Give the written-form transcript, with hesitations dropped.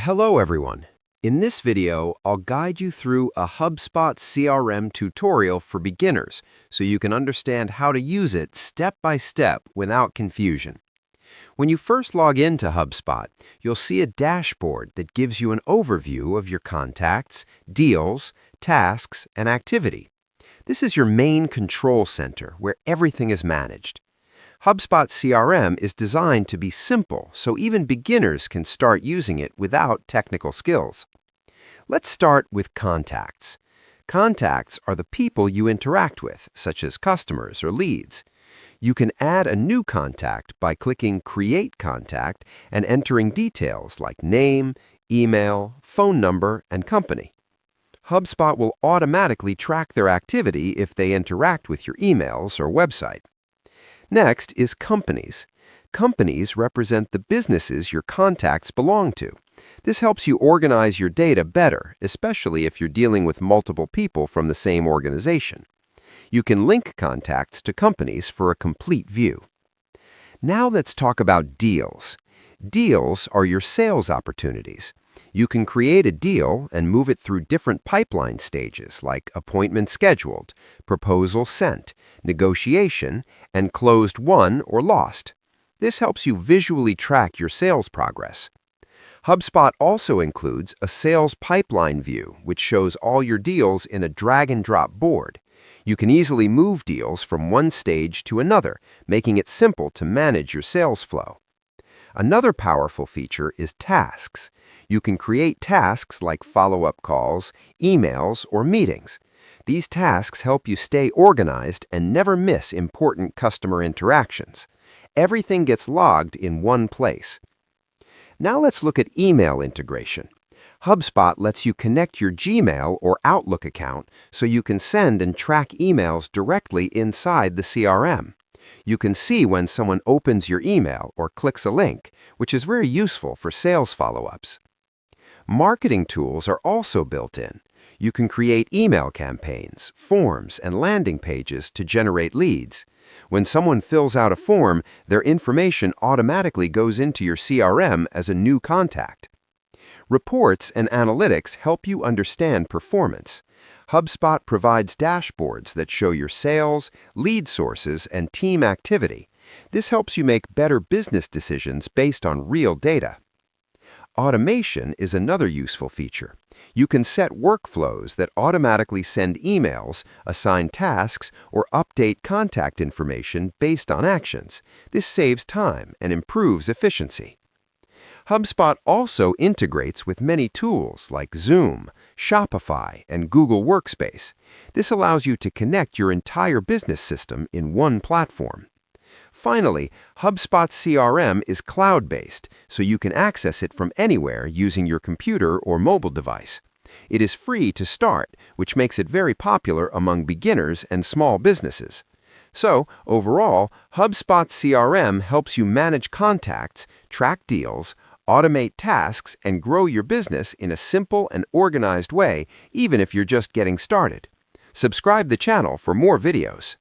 Hello everyone. In this video, I'll guide you through a HubSpot CRM tutorial for beginners so you can understand how to use it step by step without confusion. When you first log into HubSpot, you'll see a dashboard that gives you an overview of your contacts, deals, tasks, and activity. This is your main control center where everything is managed. HubSpot CRM is designed to be simple, so even beginners can start using it without technical skills. Let's start with contacts. Contacts are the people you interact with, such as customers or leads. You can add a new contact by clicking Create Contact and entering details like name, email, phone number, and company. HubSpot will automatically track their activity if they interact with your emails or website. Next is companies. Companies represent the businesses your contacts belong to. This helps you organize your data better, especially if you're dealing with multiple people from the same organization. You can link contacts to companies for a complete view. Now let's talk about deals. Deals are your sales opportunities. You can create a deal and move it through different pipeline stages like appointment scheduled, proposal sent, negotiation, and closed won or lost. This helps you visually track your sales progress. HubSpot also includes a sales pipeline view, which shows all your deals in a drag-and-drop board. You can easily move deals from one stage to another, making it simple to manage your sales flow. Another powerful feature is tasks. You can create tasks like follow-up calls, emails, or meetings. These tasks help you stay organized and never miss important customer interactions. Everything gets logged in one place. Now let's look at email integration. HubSpot lets you connect your Gmail or Outlook account so you can send and track emails directly inside the CRM. You can see when someone opens your email or clicks a link, which is very useful for sales follow-ups. Marketing tools are also built in. You can create email campaigns, forms, and landing pages to generate leads. When someone fills out a form, their information automatically goes into your CRM as a new contact. Reports and analytics help you understand performance. HubSpot provides dashboards that show your sales, lead sources, and team activity. This helps you make better business decisions based on real data. Automation is another useful feature. You can set workflows that automatically send emails, assign tasks, or update contact information based on actions. This saves time and improves efficiency. HubSpot also integrates with many tools like Zoom, Shopify, and Google Workspace. This allows you to connect your entire business system in one platform. Finally, HubSpot CRM is cloud-based, so you can access it from anywhere using your computer or mobile device. It is free to start, which makes it very popular among beginners and small businesses. So, overall, HubSpot CRM helps you manage contacts, track deals, automate tasks, and grow your business in a simple and organized way, even if you're just getting started. Subscribe the channel for more videos.